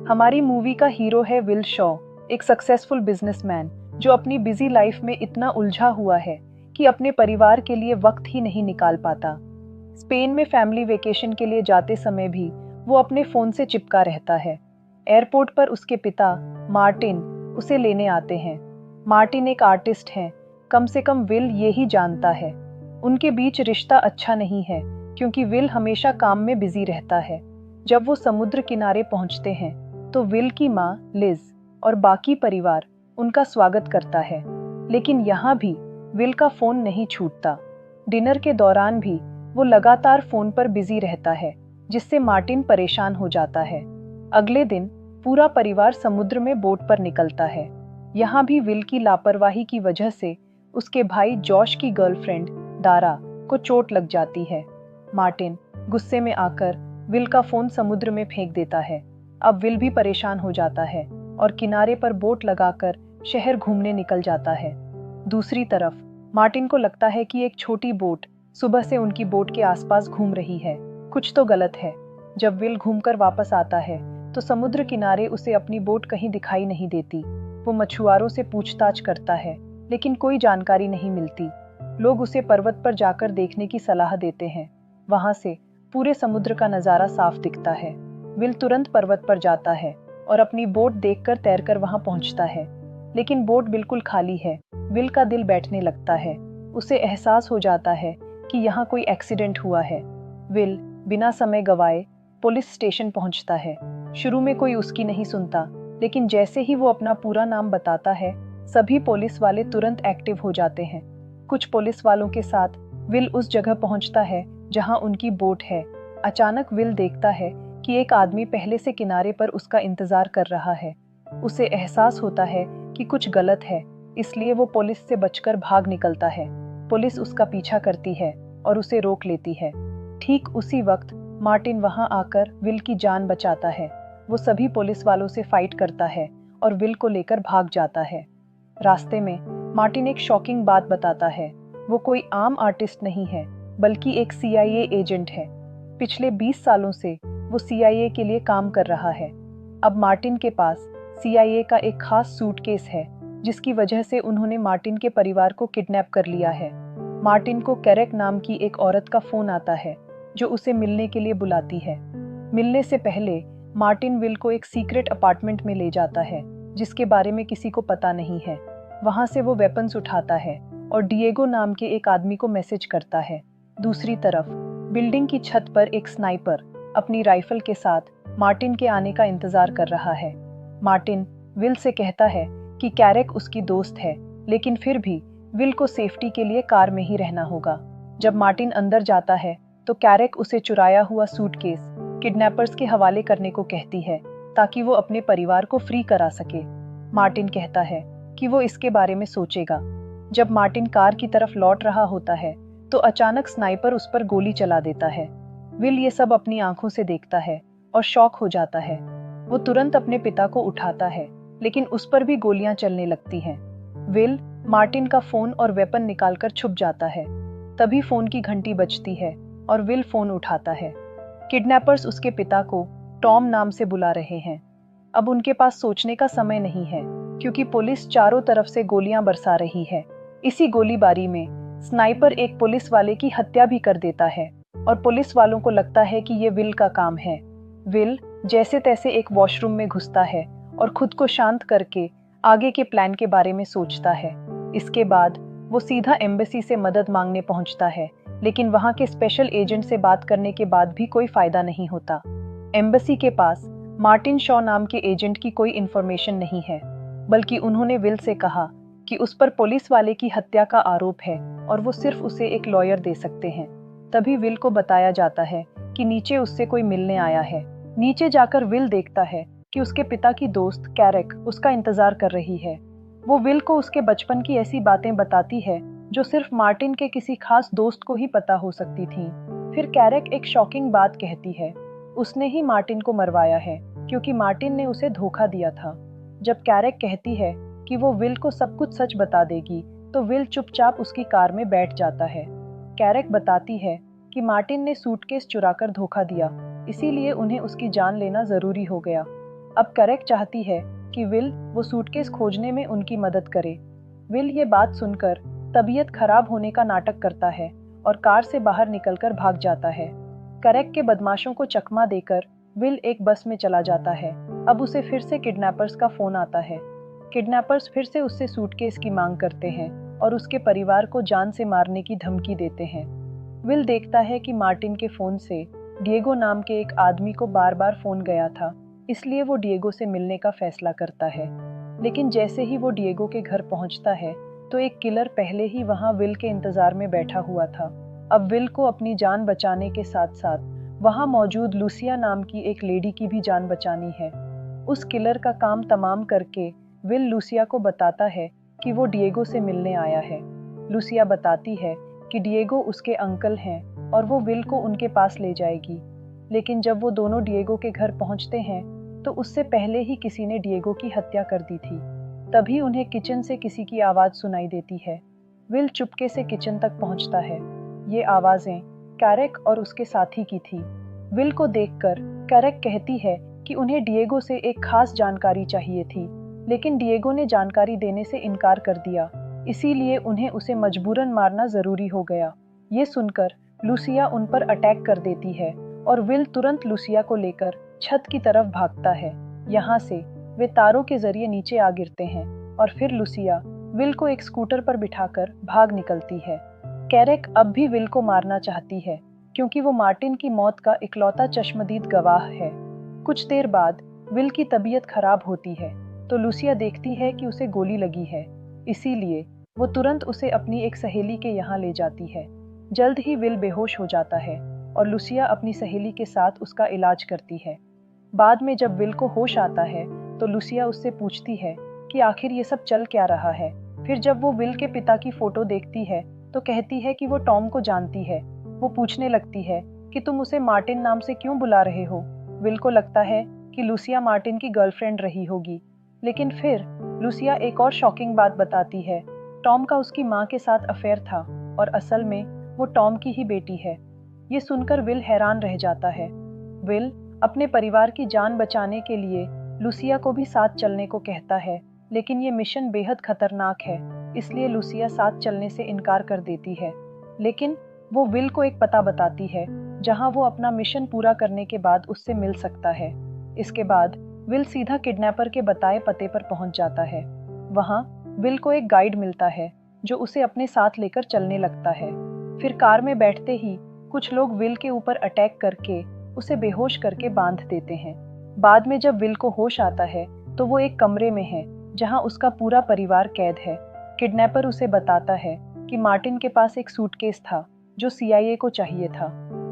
हमारी मूवी का हीरो है विल शॉ, एक सक्सेसफुल बिजनेसमैन जो अपनी बिजी लाइफ में इतना उलझा हुआ है कि अपने परिवार के लिए वक्त ही नहीं निकाल पाता। स्पेन में फैमिली वेकेशन के लिए जाते समय भी वो अपने फोन से चिपका रहता है। एयरपोर्ट पर उसके पिता मार्टिन उसे लेने आते हैं। मार्टिन एक आर्टिस्ट हैं, कम से कम विल ये ही जानता है। उनके बीच रिश्ता अच्छा नहीं है क्योंकि विल हमेशा काम में बिजी रहता है। जब वो समुद्र किनारे पहुंचते हैं तो विल की माँ लिज और बाकी परिवार उनका स्वागत करता है, लेकिन यहाँ भी विल का फोन नहीं छूटता। डिनर के दौरान भी वो लगातार फोन पर बिजी रहता है, जिससे मार्टिन परेशान हो जाता है। अगले दिन पूरा परिवार समुद्र में बोट पर निकलता है। यहाँ भी विल की लापरवाही की वजह से उसके भाई जॉश की गर्लफ्रेंड दारा को चोट लग जाती है। मार्टिन गुस्से में आकर विल का फोन समुद्र में फेंक देता है। अब विल भी परेशान हो जाता है और किनारे पर बोट लगाकर शहर घूमने निकल जाता है। दूसरी तरफ मार्टिन को लगता है कि एक छोटी बोट सुबह से उनकी बोट के आसपास घूम रही है। कुछ तो गलत है। जब विल घूमकर वापस आता है तो समुद्र किनारे उसे अपनी बोट कहीं दिखाई नहीं देती। वो मछुआरों से पूछताछ करता है, लेकिन कोई जानकारी नहीं मिलती। लोग उसे पर्वत पर जाकर देखने की सलाह देते हैं। वहां से पूरे समुद्र का नजारा साफ दिखता है। विल तुरंत पर्वत पर जाता है और अपनी बोट देखकर तैरकर वहां पहुंचता है, लेकिन बोट बिल्कुल खाली है। विल का दिल बैठने लगता है। उसे एहसास हो जाता है कि यहाँ कोई एक्सीडेंट हुआ है। विल बिना समय गवाए पुलिस स्टेशन पहुंचता है। शुरू में कोई उसकी नहीं सुनता, लेकिन जैसे ही वो अपना पूरा नाम बताता है, सभी पुलिस वाले तुरंत एक्टिव हो जाते हैं। कुछ पुलिस वालों के साथ विल उस जगह पहुंचता है जहां उनकी बोट है। अचानक विल देखता है कि एक आदमी पहले से किनारे पर उसका इंतजार कर रहा है। उसे एहसास होता है कि कुछ गलत है, इसलिए वो पुलिस से बचकर भाग निकलता है। पुलिस उसका पीछा करती है और उसे रोक लेती है। ठीक उसी वक्त मार्टिन वहां आकर विल की जान बचाता है। वो सभी पुलिस वालों से फाइट करता है और विल को लेकर भाग जाता है। रास्ते में मार्टिन एक शॉकिंग बात बताता है। वो कोई आम आर्टिस्ट नहीं है, बल्कि एक CIA एजेंट है। पिछले 20 सालों से वो CIA के लिए काम कर रहा है। अब मार्टिन के पास CIA का एक खास सूटकेस है, जिसकी वजह से उन्होंने मार्टिन के परिवार को किडनैप कर लिया है। मार्टिन को कैरेक नाम की एक औरत का फोन आता है, जो उसे मिलने के लिए बुलाती है। मिलने से पहले मार्टिन विल को एक सीक्रेट अपार्टमेंट में ले जाता है, जिसके बारे में किसी को पता नहीं है। वहां से वो वेपन्स उठाता है और डिएगो नाम के एक आदमी को मैसेज करता है। दूसरी तरफ बिल्डिंग की छत पर एक स्नाइपर अपनी राइफल के साथ मार्टिन के आने का इंतजार कर रहा है। मार्टिन विल से कहता है कि कैरेक उसकी दोस्त है, लेकिन फिर भी विल को सेफ्टी के लिए कार में ही रहना होगा। जब मार्टिन अंदर जाता है तो कैरेक उसे चुराया हुआ सूटकेस किडनैपर्स के हवाले करने को कहती है, ताकि वो अपने परिवार को फ्री करा सके। मार्टिन कहता है कि वो इसके बारे में सोचेगा। जब मार्टिन कार की तरफ लौट रहा होता है तो अचानक स्नाइपर उस पर गोली चला देता है। विल ये सब अपनी आंखों से देखता है और शॉक हो जाता है। वो तुरंत अपने पिता को उठाता है, लेकिन उस पर भी गोलियां चलने लगती हैं। विल मार्टिन का फोन और वेपन निकालकर छुप जाता है। तभी फोन की घंटी बजती है और विल फोन उठाता है। किडनैपर्स उसके पिता को टॉम नाम से बुला रहे हैं। अब उनके पास सोचने का समय नहीं है, क्योंकि पुलिस चारों तरफ से गोलियां बरसा रही है। इसी गोलीबारी में स्नाइपर एक पुलिस वाले की हत्या भी कर देता है और पुलिस वालों को लगता है कि ये विल का काम है। विल जैसे तैसे एक वॉशरूम में घुसता है और खुद को शांत करके आगे के प्लान के बारे में सोचता है। इसके बाद वो सीधा एम्बेसी से मदद मांगने पहुंचता है, लेकिन वहां के स्पेशल एजेंट से बात करने के बाद भी कोई फायदा नहीं होता। एम्बेसी के पास मार्टिन शॉ नाम के एजेंट की कोई इन्फॉर्मेशन नहीं है, बल्कि उन्होंने विल से कहा कि उस पर पुलिस वाले की हत्या का आरोप है और वो सिर्फ उसे एक लॉयर दे सकते हैं। तभी विल को बताया जाता है कि नीचे उससे कोई मिलने आया है। नीचे जाकर विल देखता है कि उसके पिता की दोस्त कैरेक उसका इंतजार कर रही है। वो विल को उसके बचपन की ऐसी बातें बताती है जो सिर्फ मार्टिन के किसी खास दोस्त को ही पता हो सकती थी। फिर कैरेक एक शॉकिंग बात कहती है। उसने ही मार्टिन को मरवाया है, क्योंकि मार्टिन ने उसे धोखा दिया था। जब कैरेक कहती है कि वो विल को सब कुछ सच बता देगी, तो विल चुपचाप उसकी कार में बैठ जाता है। कैरेक बताती है कि मार्टिन ने सूटकेस चुराकर धोखा दिया, इसीलिए उन्हें उसकी जान लेना जरूरी हो गया। अब कैरेक चाहती है कि विल वो सूटकेस खोजने में उनकी मदद करे। विल ये बात सुनकर तबीयत खराब होने का नाटक करता है और कार से बाहर निकलकर भाग जाता है। कैरेक के बदमाशों को चकमा देकर विल एक बस में चला जाता है। अब उसे फिर से किडनैपर्स का फोन आता है। किडनैपर्स फिर से उससे सूटकेस की मांग करते हैं और उसके परिवार को जान से मारने की धमकी देते हैं। विल देखता है कि मार्टिन के फोन से डिएगो नाम के एक आदमी को बार बार फोन गया था, इसलिए वो डिएगो से मिलने का फैसला करता है। लेकिन जैसे ही वो डिएगो के घर पहुंचता है तो एक किलर पहले ही वहां विल के इंतजार में बैठा हुआ था। अब विल को अपनी जान बचाने के साथ साथ वहां मौजूद लूसिया नाम की एक लेडी की भी जान बचानी है। उस किलर का काम तमाम करके विल लूसिया को बताता है कि वो डिएगो से मिलने आया है। लूसिया बताती है कि डिएगो उसके अंकल हैं और वो विल को उनके पास ले जाएगी। लेकिन जब वो दोनों डिएगो के घर पहुंचते हैं तो उससे पहले ही किसी ने डिएगो की हत्या कर दी थी। तभी उन्हें किचन से किसी की आवाज सुनाई देती है। विल चुपके से किचन तक पहुंचता है। ये आवाजें कैरेक और उसके साथी की थी। विल को देखकर कैरेक कहती है कि उन्हें डिएगो से एक खास जानकारी चाहिए थी, लेकिन डिएगो ने जानकारी देने से इनकार कर दिया, इसीलिए उन्हें उसे मजबूरन मारना जरूरी हो गया। ये सुनकर लूसिया उन पर अटैक कर देती है और विल तुरंत लूसिया को लेकर छत की तरफ भागता है। यहाँ से वे तारों के जरिए नीचे आ गिरते हैं और फिर लूसिया विल को एक स्कूटर पर बिठाकर भाग निकलती है। कैरेक अब भी विल को मारना चाहती है क्योंकि वो मार्टिन की मौत का इकलौता चश्मदीद गवाह है। कुछ देर बाद विल की तबीयत खराब होती है तो लूसिया देखती है कि उसे गोली लगी है, इसीलिए वो तुरंत उसे अपनी एक सहेली के यहाँ ले जाती है। जल्द ही विल बेहोश हो जाता है और लूसिया अपनी सहेली के साथ उसका इलाज करती है। बाद में जब विल को होश आता है तो लूसिया उससे पूछती है कि आखिर ये सब चल क्या रहा है। फिर जब वो विल के पिता की फोटो देखती है तो कहती है कि वो टॉम को जानती है। वो पूछने लगती है कि तुम उसे मार्टिन नाम से क्यों बुला रहे हो। विल को लगता है कि लूसिया मार्टिन की गर्लफ्रेंड रही होगी, लेकिन फिर लूसिया एक और शॉकिंग बात बताती है। टॉम का उसकी माँ के साथ अफेयर था और असल में वो टॉम की ही बेटी है। ये सुनकर विल हैरान रह जाता है। विल अपने परिवार की जान बचाने के लिए लूसिया को भी साथ चलने को कहता है, लेकिन ये मिशन बेहद खतरनाक है, इसलिए लूसिया साथ चलने से इनकार कर देती है। लेकिन वो विल को एक पता बताती है जहां वो अपना मिशन पूरा करने के बाद उससे मिल सकता है। इसके बाद विल सीधा किडनैपर के बताए पते पर पहुंच जाता है। वहां विल को एक गाइड मिलता है जो उसे अपने साथ लेकर चलने लगता है। फिर कार में बैठते ही कुछ लोग विल के ऊपर अटैक करके उसे बेहोश करके बांध देते हैं। बाद में जब विल को होश आता है तो वो एक कमरे में है जहां उसका पूरा परिवार कैद है। किडनैपर उसे बताता है कि मार्टिन के पास एक सूटकेस था जो सीआईए को चाहिए था,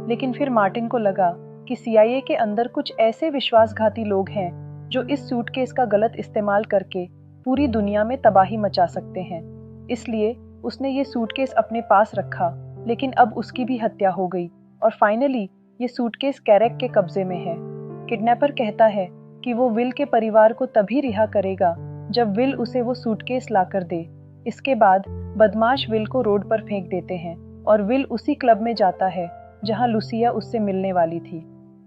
लेकिन फिर मार्टिन को लगा कि सीआईए के अंदर कुछ ऐसे विश्वासघाती लोग हैं जो इस सूटकेस का गलत इस्तेमाल करके पूरी दुनिया में तबाही मचा सकते हैं। इसलिए उसने ये सूटकेस अपने पास रखा, लेकिन अब उसकी भी हत्या हो गई और फाइनली ये सूटकेस कैरेक के कब्जे में है। किडनैपर कहता है कि वो विल के परिवार को तभी रिहा करेगा जब विल उसे वो सूटकेस लाकर दे। इसके बाद बदमाश विल को रोड पर फेंक देते हैं और विल उसी क्लब में जाता है जहां लूसिया उससे मिलने वाली थी।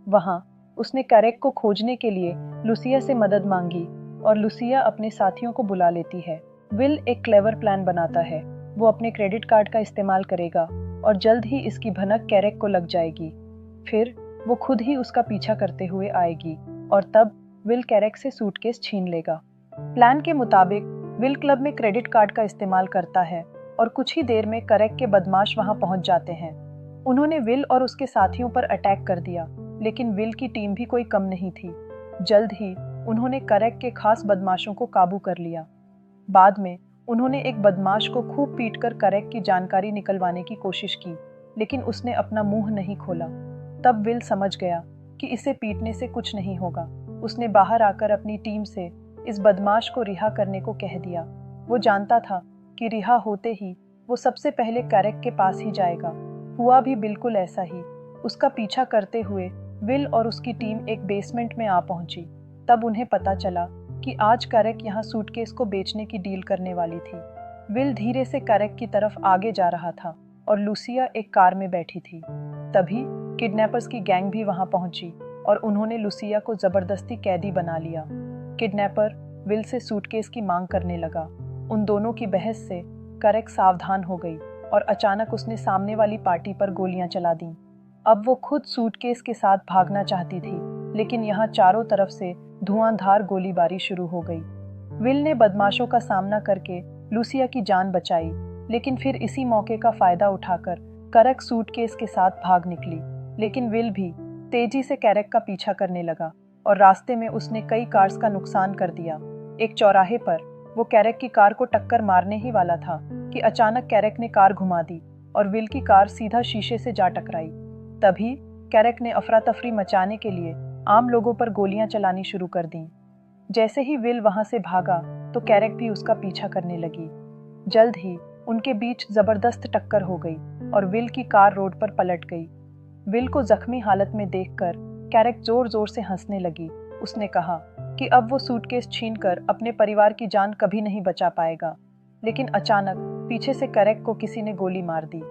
वहां उसने कैरेक को खोजने के लिए लूसिया से मदद मांगी और लूसिया अपने साथियों को बुला लेती है। विल एक क्लेवर प्लान बनाता है। वो अपने क्रेडिट कार्ड का इस्तेमाल करेगा और जल्द ही इसकी भनक कैरेक को लग जाएगी। फिर वो खुद ही उसका पीछा करते हुए आएगी और तब विल कैरेक से सूटकेस छीन लेगा। प्लान के मुताबिक विल क्लब में क्रेडिट कार्ड का इस्तेमाल करता है और कुछ ही देर में कैरेक के बदमाश वहां पहुंच जाते हैं। उन्होंने विल और उसके साथियों पर अटैक कर दिया, लेकिन विल की टीम भी कोई कम नहीं थी। जल्द ही उन्होंने कैरेक के खास बदमाशों को काबू कर लिया। बाद में उन्होंने एक बदमाश को खूब पीटकर कैरेक की जानकारी निकलवाने की कोशिश की, लेकिन उसने अपना मुंह नहीं खोला। तब विल समझ गया कि इसे पीटने से कुछ नहीं होगा। उसने बाहर आकर अपनी टीम से इस बदमाश को रिहा करने को कह दिया। वो जानता था कि रिहा होते ही वो सबसे पहले कैरेक के पास ही जाएगा। हुआ भी बिल्कुल ऐसा ही। उसका पीछा करते हुए विल और उसकी टीम एक बेसमेंट में आ पहुंची। तब उन्हें पता चला कि आज कैरेक यहाँ सूटकेस को बेचने की डील करने वाली थी। विल धीरे से कैरेक की तरफ आगे जा रहा था और लूसिया एक कार में बैठी थी। तभी किडनैपर्स की गैंग भी वहां पहुंची और उन्होंने लुसिया को जबरदस्ती कैदी बना लिया। किडनैपर विल से सूटकेस की मांग करने लगा। उन दोनों की बहस से करेक सावधान हो गई और अचानक उसने सामने वाली पार्टी पर गोलियां चला दी। अब वो खुद सूटकेस के साथ भागना चाहती थी, लेकिन यहाँ चारों तरफ से धुआंधार गोलीबारी शुरू हो गई। विल ने बदमाशों का सामना करके लुसिया की जान बचाई, लेकिन फिर इसी मौके का फायदा उठाकर करेक सूटकेस के साथ भाग निकली। लेकिन विल भी तेजी से करेक का पीछा करने लगा और रास्ते में उसने कई कार्स का नुकसान कर दिया। एक चौराहे पर वो करेक की कार को टक्कर मारने ही वाला था कि अचानक करेक ने कार घुमा दी और विल की कार सीधा शीशे से जा टकराई। तभी करेक ने अफरा तफरी मचाने के लिए आम लोगों पर गोलियां चलानी शुरू कर दी। जैसे ही विल वहां से भागा तो करेक भी उसका पीछा करने लगी। जल्द ही उनके बीच जबरदस्त टक्कर हो गई और विल की कार रोड पर पलट गई। विल को जख्मी हालत में देखकर करेक जोर जोर से हंसने लगी। उसने कहा कि अब वो सूटकेस छीनकर अपने परिवार की जान कभी नहीं बचा पाएगा। लेकिन अचानक पीछे से करेक को किसी ने गोली मार दी।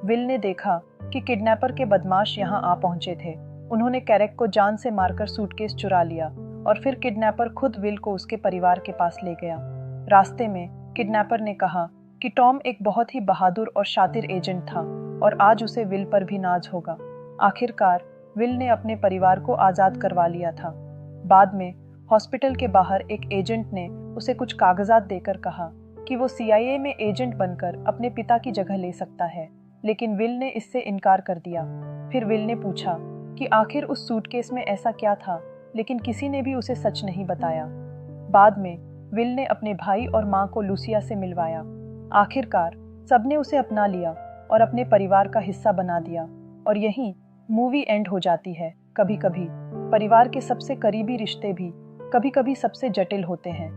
विल ने देखा कि किडनैपर के बदमाश यहाँ आ पहुंचे थे। उन्होंने करेक को जान से मारकर सूटकेस चुरा लिया और फिर किडनैपर खुद विल को उसके परिवार के पास ले गया। रास्ते में किडनैपर ने कहा कि टॉम एक बहुत ही बहादुर और शातिर एजेंट था और आज उसे विल पर भी नाज होगा। आखिरकार विल ने अपने परिवार को आज़ाद करवा लिया था। बाद में हॉस्पिटल के बाहर एक एजेंट ने उसे कुछ कागजात देकर कहा कि वो CIA में एजेंट बनकर अपने पिता की जगह ले सकता है, लेकिन विल ने इससे इनकार कर दिया। फिर विल ने पूछा कि आखिर उस सूटकेस में ऐसा क्या था, लेकिन किसी ने भी उसे सच नहीं बताया। बाद में विल ने अपने भाई और माँ को लुसिया से मिलवाया। आखिरकार सबने उसे अपना लिया और अपने परिवार का हिस्सा बना दिया और यहीं मूवी एंड हो जाती है। कभी कभी परिवार के सबसे करीबी रिश्ते भी कभी कभी सबसे जटिल होते हैं।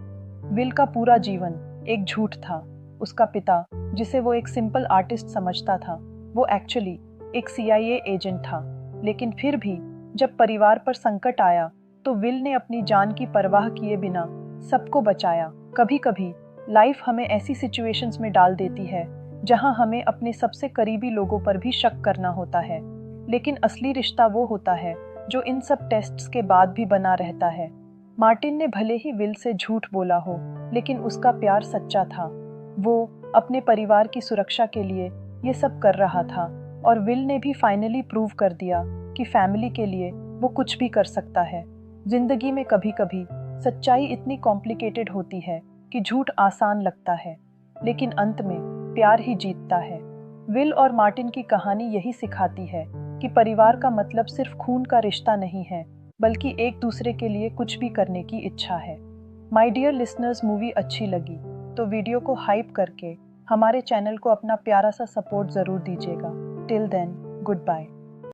विल का पूरा जीवन एक झूठ था। उसका पिता, जिसे वो एक सिंपल आर्टिस्ट समझता था, वो एक्चुअली एक CIA एजेंट था। लेकिन फिर भी जब परिवार पर संकट आया तो विल ने अपनी जान की परवाह किए बिना सबको बचाया। कभी कभी लाइफ हमें ऐसी सिचुएशंस में डाल देती है जहां हमें अपने सबसे करीबी लोगों पर भी शक करना होता है, लेकिन असली रिश्ता वो होता है जो इन सब टेस्ट्स के बाद भी बना रहता है। मार्टिन ने भले ही विल से झूठ बोला हो, लेकिन उसका प्यार सच्चा था। वो अपने परिवार की सुरक्षा के लिए ये सब कर रहा था और विल ने भी फाइनली प्रूव कर दिया कि फैमिली के लिए वो कुछ भी कर सकता है। जिंदगी में कभी कभी सच्चाई इतनी कॉम्प्लिकेटेड होती है कि झूठ आसान लगता है, लेकिन अंत में प्यार ही जीतता है। विल और मार्टिन की कहानी यही सिखाती है कि परिवार का मतलब सिर्फ खून का रिश्ता नहीं है, बल्कि एक दूसरे के लिए कुछ भी करने की इच्छा है। माय डियर लिसनर्स, मूवी अच्छी लगी तो वीडियो को हाइप करके हमारे चैनल को अपना प्यारा सा सपोर्ट ज़रूर दीजिएगा। Till then, good bye.